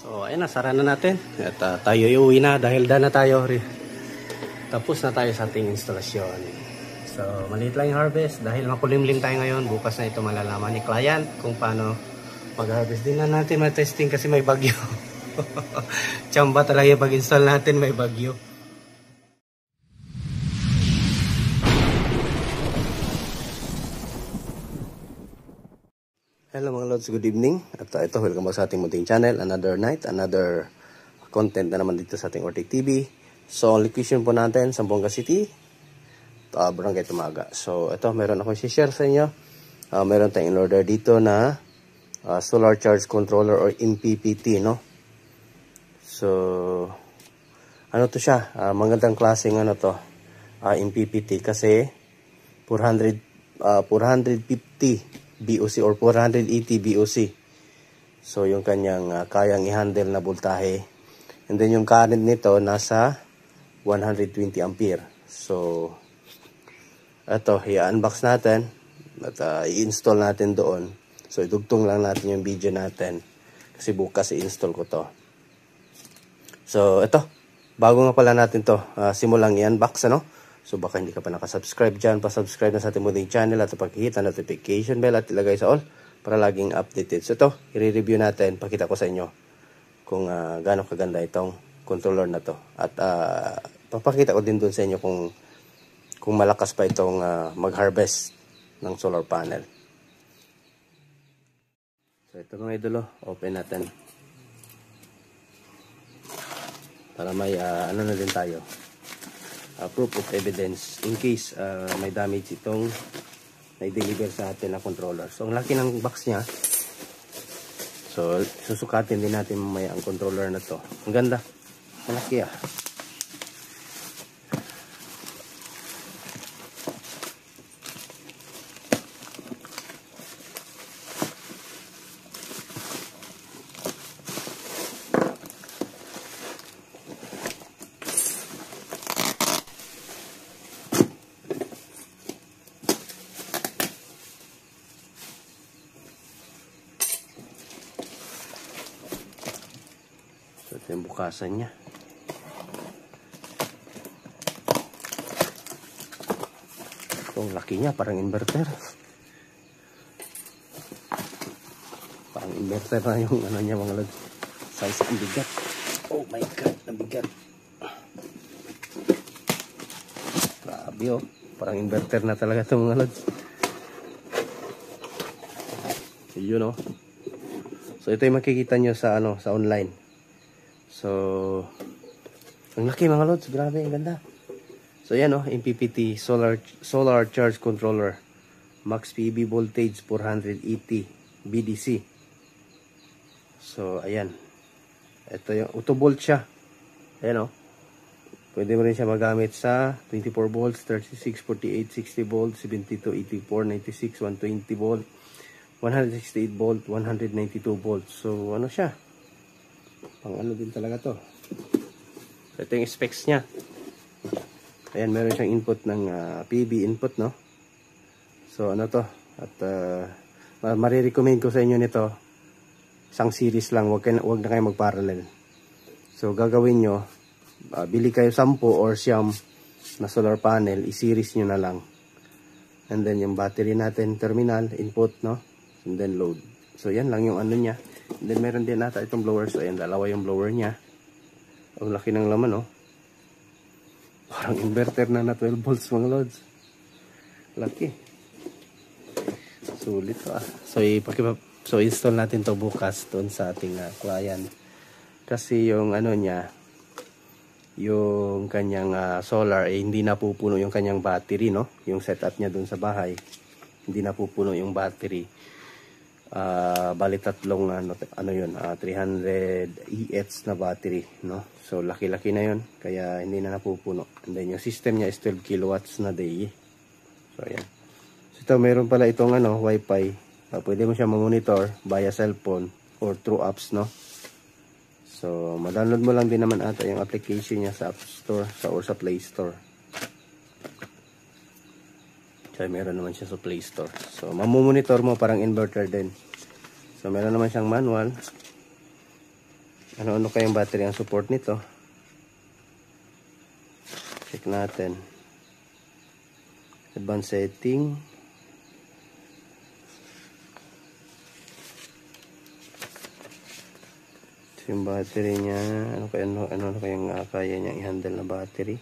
So ayun na, sara na natin. At tayo iuwi na dahil na tayo. Tapos na tayo sa ating instalasyon. So maliit lang yung harvest dahil makulimlim tayo ngayon. Bukas na ito malalaman ni client kung paano mag-harvest. Din na natin ma-testing kasi may bagyo. Tsamba talaga pag-install natin, may bagyo. Hello mga lods, good evening. At ito, welcome back sa ating munting channel. Another night, another content na naman dito sa ating Ortic TV. So, location po natin, Zamboanga City, Barangay Tumaga. So, ito, meron akong share sa inyo. Meron tayong order dito na solar charge controller or MPPT, no? So, ano to siya? Magandang klaseng ano to, MPPT kasi 450 BOC or 480 BOC. So, yung kanyang kayang i-handle na voltahe. And then, yung current nito nasa 120 ampere. So, ito, i-unbox natin at i-install natin doon. So, idugtong lang natin yung video natin kasi bukas i-install ko to. So, ito, bago nga pala natin to, simulang i-unbox, ano? So baka hindi ka pa nakasubscribe dyan, pa-subscribe na sa ating munting channel at pag-hit ang notification bell at ilagay sa all para laging updated. So ito, i-review natin, pakita ko sa inyo kung gaano kaganda itong controller na to. At papakita ko din dun sa inyo kung malakas pa itong mag-harvest ng solar panel. So ito mga idolo, open natin. Para may ano na din tayo. Proof of evidence in case may damage itong na-deliver sa atin na controller. So, ang laki ng box niya. So, susukatin din natin mamaya ang controller na to. Ang ganda. Malaki ah. Ito yung bukasan niya. Itong laki niya, parang inverter. Parang inverter na yung ano niya mga lods. Size ang bigat. Oh my god, ang bigat. Grabe oh. Parang inverter na talaga ito mga lods. So yun oh. So ito yung makikita nyo sa ano, sa online. So, ang laki mga lods, grabe, ang ganda. So, yan MPPT solar charge controller. Max PV voltage 480 BDC. So, ayan. Ito yung auto-volt siya. Ayan Pwede mo rin siya magamit sa 24 volts, 36, 48, 60 volts, 72, 84, 96, 120 volt, 168 volt, 192 volts. So, ano siya? Pang ano din talaga to. Ito yung specs niya. Ayan, meron siyang input ng PV input, no? So, ano to? At marirecommend ko sa inyo nito, isang series lang. Wag na kayo mag-parallel. So, gagawin nyo, bili kayo 10 or 9 na solar panel, i-series nyo na lang. And then, yung battery natin, terminal, input, no? And then, load. So, yan lang yung ano niya. And then, meron din nata itong blower. So, ayan, dalawa yung blower niya. Ang laki ng laman, Parang inverter na 12 volts, mga lods. Laki. Sulit to, So, install natin to bukas doon sa ating client. Kasi yung ano niya, yung kanyang solar, hindi napupuno yung kanyang battery, no? Yung setup niya doon sa bahay. Hindi napupuno yung battery. Bali tatlong 300 EH na battery, no? So laki-laki na yun, kaya hindi na napupuno. And then yung system niya is 12 kilowatts na day. So ayan. So ito, mayroon pala itong wifi. Pwede mo siya ma-monitor via cellphone or through apps, no? So ma-download mo lang din naman ata yung application niya sa App Store or sa Play Store. So meron naman siya sa Play Store. So mamomonitor mo, parang inverter din. So meron naman siyang manual. ano-ano kayang battery ang support nito. Check natin. Advanced setting. Ito yung battery niya. Ano kayang kaya niya i-handle na battery.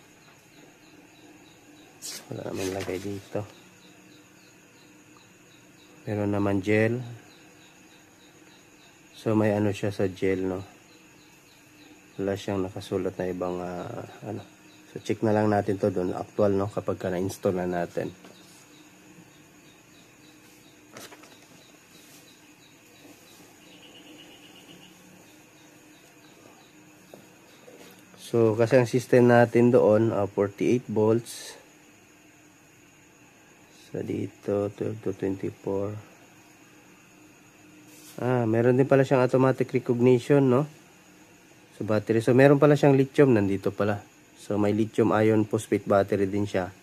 Wala naman lagay dito. Meron naman gel. So may ano siya sa gel, no. Wala siyang nakasulat na ibang ano. So check na lang natin to doon actual, no, kapag na-install na natin. So kasi ang system natin doon 48 volts. So dito 12 to 24. Meron din pala siyang automatic recognition, no? So battery. So meron pala siyang lithium nandito pala. So may lithium ion phosphate battery din siya.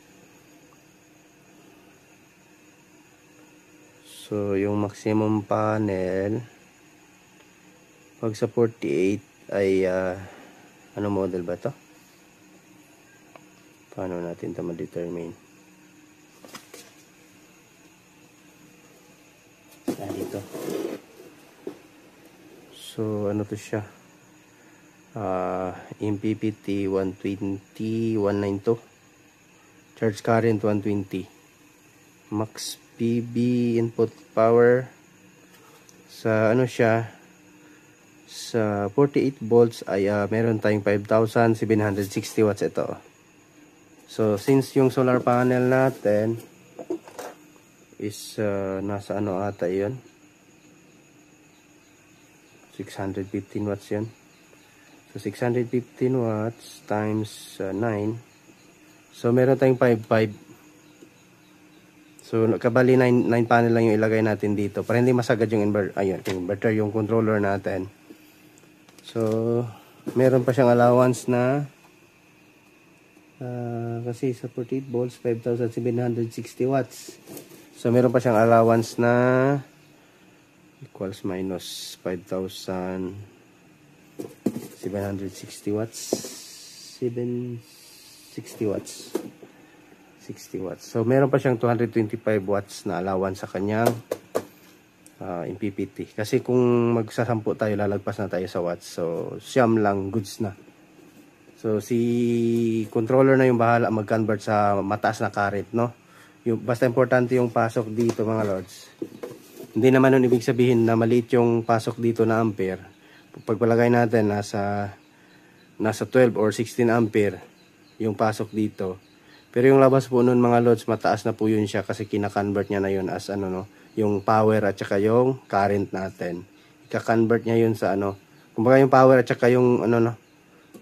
So yung maximum panel pag sa 48 ay ano model ba to? Paano natin ito ma-determine? Dito. So ano to siya? MPPT 120-192, charge current 120, max PB input power sa ano siya, sa 48 volts ay meron tayong 5,760 watts ito. So since yung solar panel natin is nasa ano ata yun, 615 watts yun. So 615 watts times 9. So meron tayong 5.5. So kabali 9 panel lang yung ilagay natin dito para hindi masagad yung inverter, yung controller natin. So meron pa siyang allowance na kasi sa 48 volts 5,760 watts. So meron pa siyang allowance na equals minus 5,760 watts, 760 watts, 60 watts. So meron pa siyang 225 watts na allowance sa kanyang MPPT. Kasi kung magsasampu tayo, lalagpas na tayo sa watts. So siyam lang, goods na. So si controller na yung bahala mag-convert sa mataas na current, no? Basta importante yung pasok dito, mga lords. Hindi naman nun ibig sabihin na maliit yung pasok dito na ampere. Pagpalagay natin nasa 12 or 16 ampere yung pasok dito. Pero yung labas po nun, mga loads, mataas na po yun siya kasi kina-convert niya na yun as ano, no, yung power at saka yung current natin. Ika-convert niya yun sa ano, kumbaga yung power at saka yung ano, no,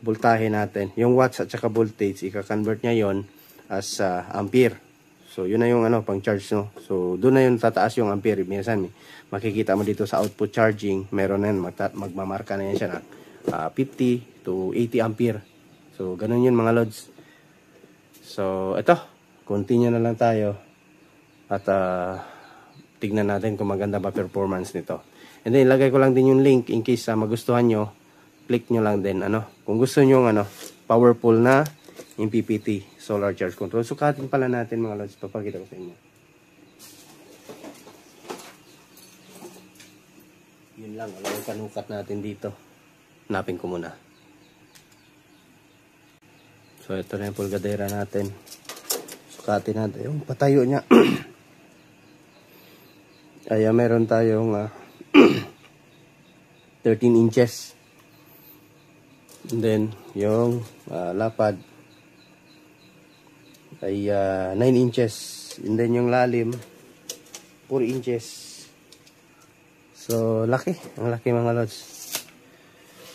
voltahe natin. Yung watts at saka voltage, ika-convert niya yun as ampere. So yun na yung ano, pang charge, no. So doon na yun tataas yung ampere. Minsan makikita mo dito sa output charging, meron na yun, magmamarka na yan siya na 50 to 80 ampere. So ganun yun, mga loads. So ito, continue na lang tayo at tignan natin kung maganda ba performance nito. And then ilagay ko lang din yung link in case magustuhan nyo, click nyo lang din ano. Kung gusto nyo powerful na MPPT solar charge control. Sukatin pala natin, mga lods. Papakita ko sa inyo. Yun lang. Alam yung panukat natin dito. Hanapin ko muna. So ito na yung pulgadera natin. Sukatin natin. Yung patayo niya. Ay meron tayong 13 inches. And then yung lapad ay 9 inches. And then yung lalim 4 inches. So laki, ang laki, mga lods.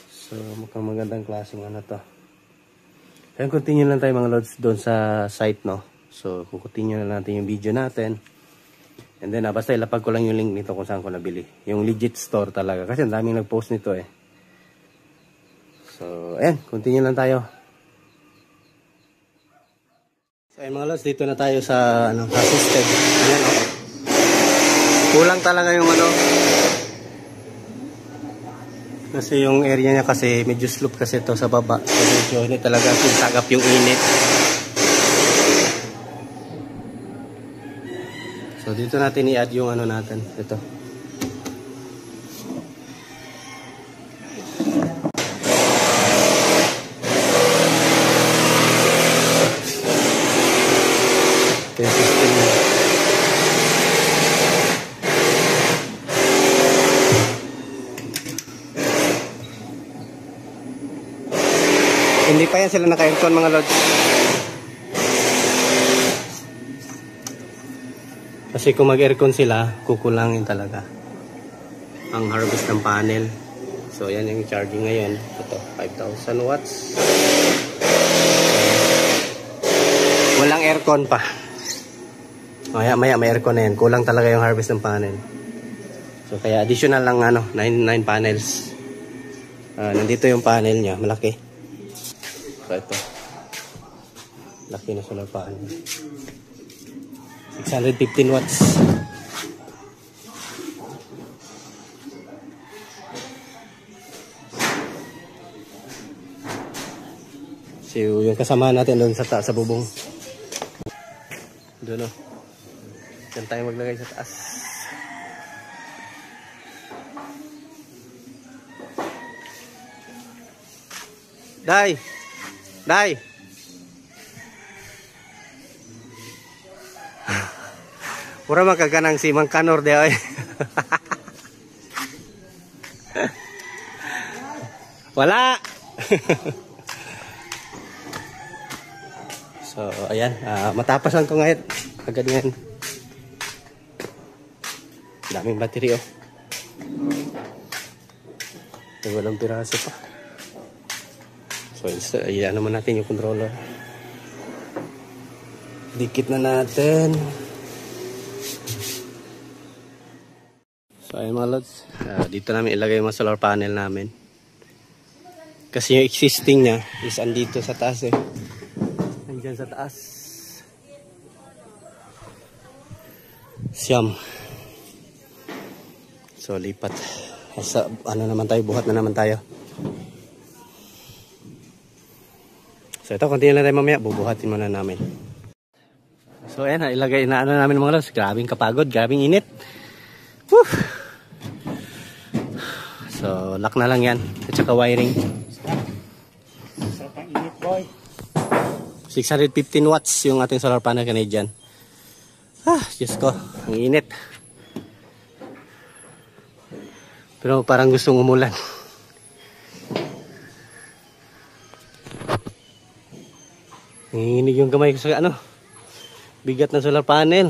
So mukhang magandang klaseng ano to. Kaya continue lang tayo, mga lods, doon sa site, no. So continue na natin yung video natin. And then basta ilapag ko lang yung link nito kung saan ko nabili. Yung legit store talaga kasi ang daming nag-post nito eh. So ayan, continue lang tayo. So ayun, mga lods, dito na tayo sa sa system. Ayan, oh. Kulang talaga yung Kasi yung area niya kasi medyo slope kasi ito sa baba. So medyo hindi talaga sinasagap yung init. So dito natin i-add yung ano natin. Ito. Ito yung system niya. Hindi pa yan sila naka-aircon mga lods. Kasi kung mag-aircon sila, kukulangin talaga ang harvest ng panel. So yan yung charging ngayon. Ito, 5,000 watts. Walang aircon pa. Maya may aircon na yan. Kulang talaga yung harvest ng panel. So kaya additional lang 9 panels. Nandito yung panel niya, malaki. So ito, laki na solar panel, 615 watts. So yung kasama natin doon sa taas, sa bubong doon, dyan tayo maglagay sa taas. Day! Pura magkaganang si Mang Kanor de ay. Wala! So, ayan. Matapasan ko ngayon. Agad yan. Daming battery, oh. Walang piraso pa. So, ayan naman natin yung controller. Dikit na natin. So, ayan mga lods. Dito namin ilagay yung mga solar panel namin. Kasi yung existing niya is andito sa taas eh. Andyan sa taas. Siyam. So, lipat. Sa, ano naman tayo, buhat na naman tayo. So ito, continue na tayo mamaya, bubuhatin muna namin. So ayan, ilagay na ano namin mga lods. Grabing kapagod, grabing init. Woo! So lock na lang yan, at saka wiring. Sarap ang init, boy. 615 watts yung ating solar panel Canadian. Diyos ko, ang init. Pero parang gustong umulan. Nanginginig yung kamay ko sa ano, bigat ng solar panel.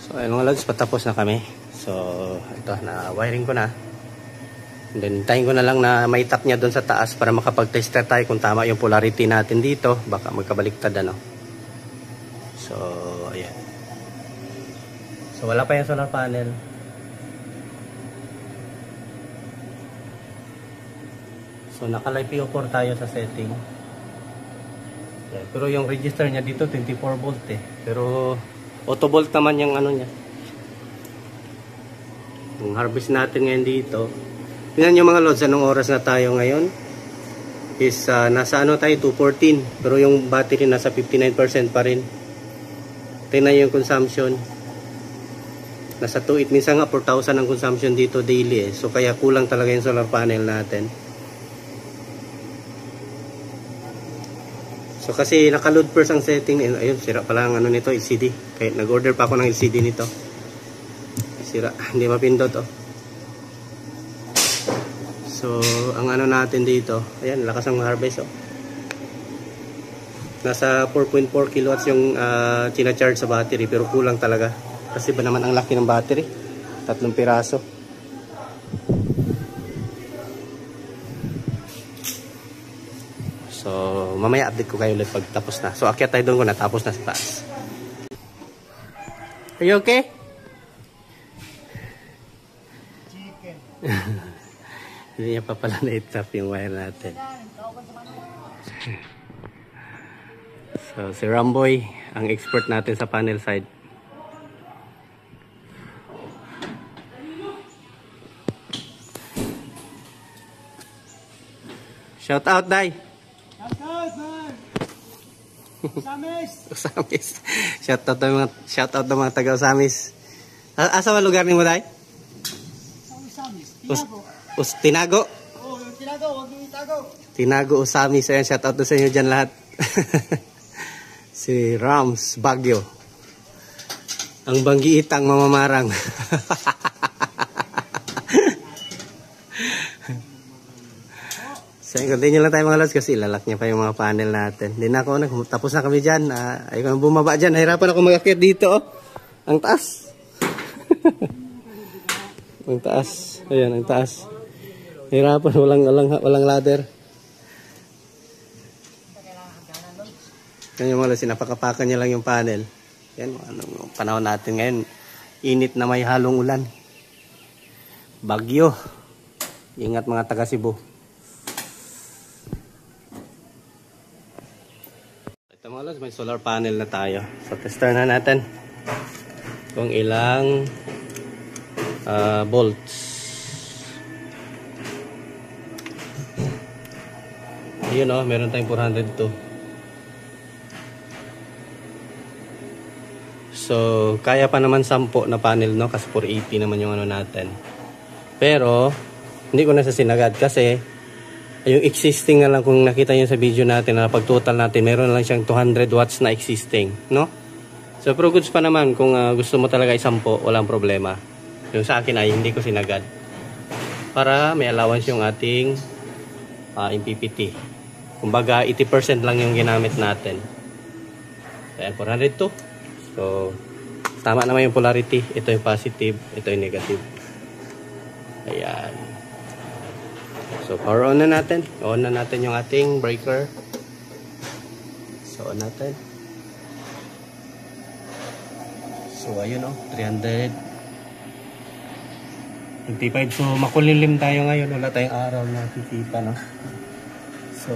So ayun mga lods, patapos na kami. So ito, na wiring ko na. And then tayin ko na lang na may tap niya doon sa taas para makapag-tester tayo kung tama yung polarity natin dito. Baka magkabaliktad ano. So ayan. So wala pa yung solar panel. So naka-live PO4 tayo sa setting. Yeah, pero yung register niya dito 24 volt eh. Pero auto volt naman yung ano niya. Yung harvest natin ngayon dito. Tingnan nyo mga lods, anong oras na tayo ngayon? Is nasa ano tayo, 214. Pero yung battery nasa 59% pa rin. Tingnan nyo yung consumption. Nasa 2.8. Minsan nga 4,000 ang consumption dito daily eh. So kaya kulang talaga yung solar panel natin. So kasi naka-load first ang setting. Ayun, sira pala ang ano nito, LCD. Kaya nag-order pa ako ng LCD nito. Sira, hindi mapindot oh. So, ang ano natin dito, ayan, lakas ng harvest oh. Nasa 4.4 kilowatts yung china-charge sa battery, pero kulang talaga. Kasi ba naman ang laki ng battery? 3 piraso. So, mamaya update ko kayo ulit pag tapos na. So, akyat tayo doon kung natapos na sa taas. Are you okay? Chicken. Hindi niya pa pala na-tap yung wire natin. So, si Ramboy, ang expert natin sa panel side. Shout out, Day. Shoutout, man! Samis! Usamis. Shout out ng mga taga Usamis. Asa ba lugar ni mo, Day? Samis. Tinago. Tinago. Oh, yung tinago. Huwag yung itago. Tinago, Usamis. Ayan, shout out sa inyo dyan lahat. Si Rams Baguio. Ang banggiitang mamamarang. So, continue lang tayo mga lods kasi ilalak niya pa yung mga panel natin. Hindi na ako, tapos na kami dyan. Ayoko na bumaba dyan. Nahirapan ako mag-akit dito. Oh. Ang taas. Ang taas. Ayan, ang taas. Nahirapan. Walang ladder. Yan yung mga lods. Sinapakapakan niya lang yung panel. Yan, anong panahon natin ngayon. Init na may halong ulan. Bagyo. Ingat mga taga Cebu. Ito mga lods, may solar panel na tayo. So tester na natin kung ilang volts. Ayun o, meron tayong 402. So kaya pa naman 10 na panel, no? Kasi 480 naman yung ano natin. Pero hindi ko na sa sinagad kasi yung existing na lang, kung nakita nyo sa video natin na pag total natin, meron lang siyang 200 watts na existing, no? So pro goods pa naman kung gusto mo talaga 10, walang problema. Yung sa akin ay hindi ko sinagad para may allowance yung ating MPPT. Kumbaga 80% lang yung ginamit natin. Ayan, 402. So tama naman yung polarity. Ito yung positive, ito yung negative. Ayan. So power on na natin. On na natin yung ating breaker. So on natin. So ayun o, 325. So makulilim tayo ngayon. Wala tayong araw na kikita, no? So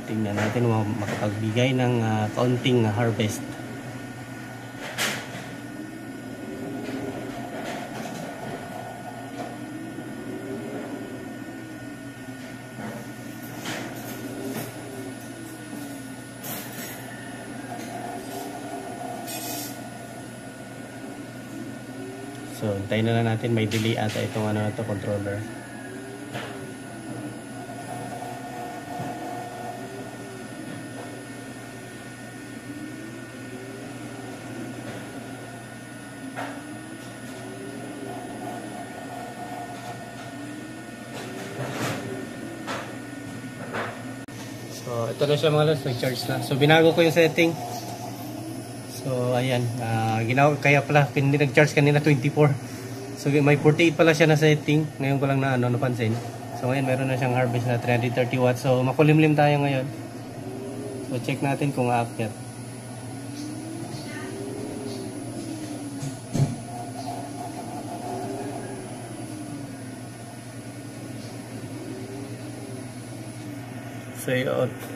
tingnan natin makapagbigay ng kaunting harvest. So, hintayin na lang natin. May delay ata itong ano na to, controller. So, ito na siya mga lods. Nag-charge na. So, binago ko yung setting. So ayan, kaya pala hindi nag-charge kanina 24. So may 48 pala siya na setting. Ngayon ko lang na napansin. So ngayon meron na siyang harvest na 330 watts. So makulimlim tayo ngayon. So check natin kung aakyat. So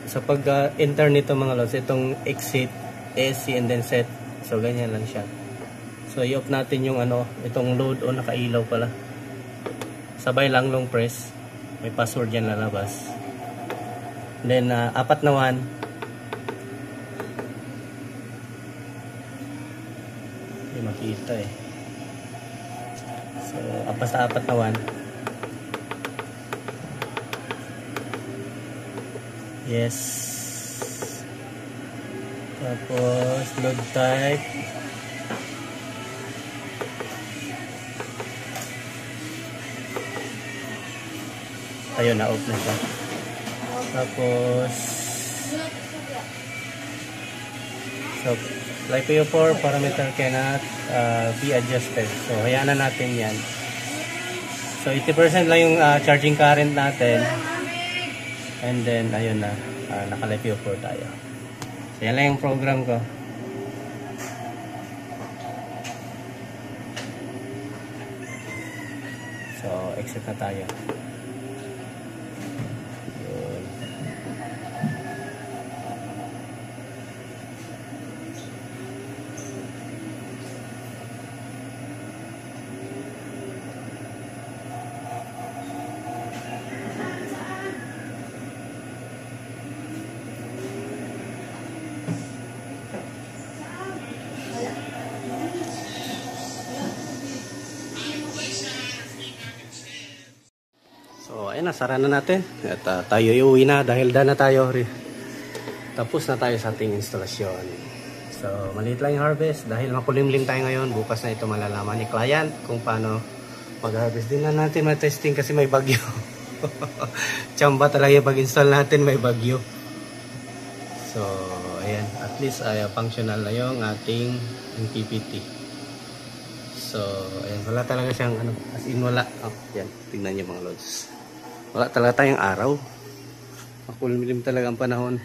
sa pag-enter nito mga lods, itong exit AC and then set. So ganyan lang siya. So i-off natin yung itong load o nakailaw pala. Sabay lang long press. May password yan lalabas. Then 4 na 1. Hindi makita eh. So basta 4 na 1. Yes. Tapos load type. Ayun, na-off na siya. Tapos so LiPo4 parameter cannot be adjusted. So hayaan na natin yan. So 80% lang yung charging current natin. And then ayun na, naka-LiPo4 tayo. So yan lang yung program ko. So exit na tayo. Yun. ayan na, sara na natin. At tayo iuwi na dahil na tayo. Tapos na tayo sa ating instalasyon. So, maliit lang yung harvest. Dahil makulimlim tayo ngayon, bukas na ito malalaman ni client kung paano mag-harvest. Din na natin matesting kasi may bagyo. Tsamba talaga pag-install natin, may bagyo. So, ayan. At least functional na yung ating MPPT. So, ayan. Wala talaga siyang ano. As in, wala. Oh, yan. Tingnan niyo mga lods. Wala talaga tayong araw. Makulimlim talaga ang panahon.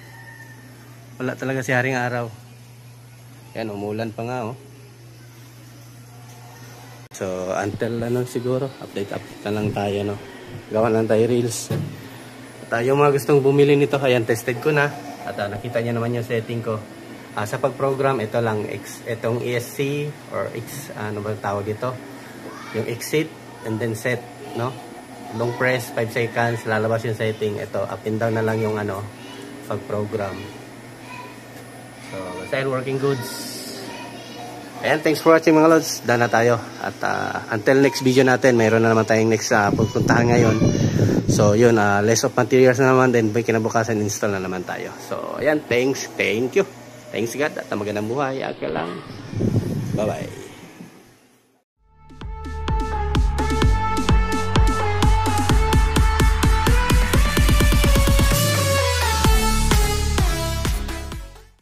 Wala talaga si haring araw. Yan, umulan pa nga, oh. So, until ano siguro, update na lang tayo, no. Gawa lang tayo reels. At yung mga gustong bumili nito, ayan, tested ko na. At nakita niyo naman yung setting ko. Sa pag-program, ito lang, itong ESC or X, ano ba tawag dito? Yung exit and then set, no? Long press, 5 seconds, lalabas yung setting. Ito, up and down na lang yung ano, pag-program. So, basta working goods. Ayan, thanks for watching mga lods. Done na tayo. At until next video natin, mayroon na naman tayong next pupuntahan ngayon. So, yun, less of materials na naman. Then, by kinabukasan, install na naman tayo. So, ayan, thanks. Thank you. Thanks God. At magandang buhay. Aga lang. Bye-bye.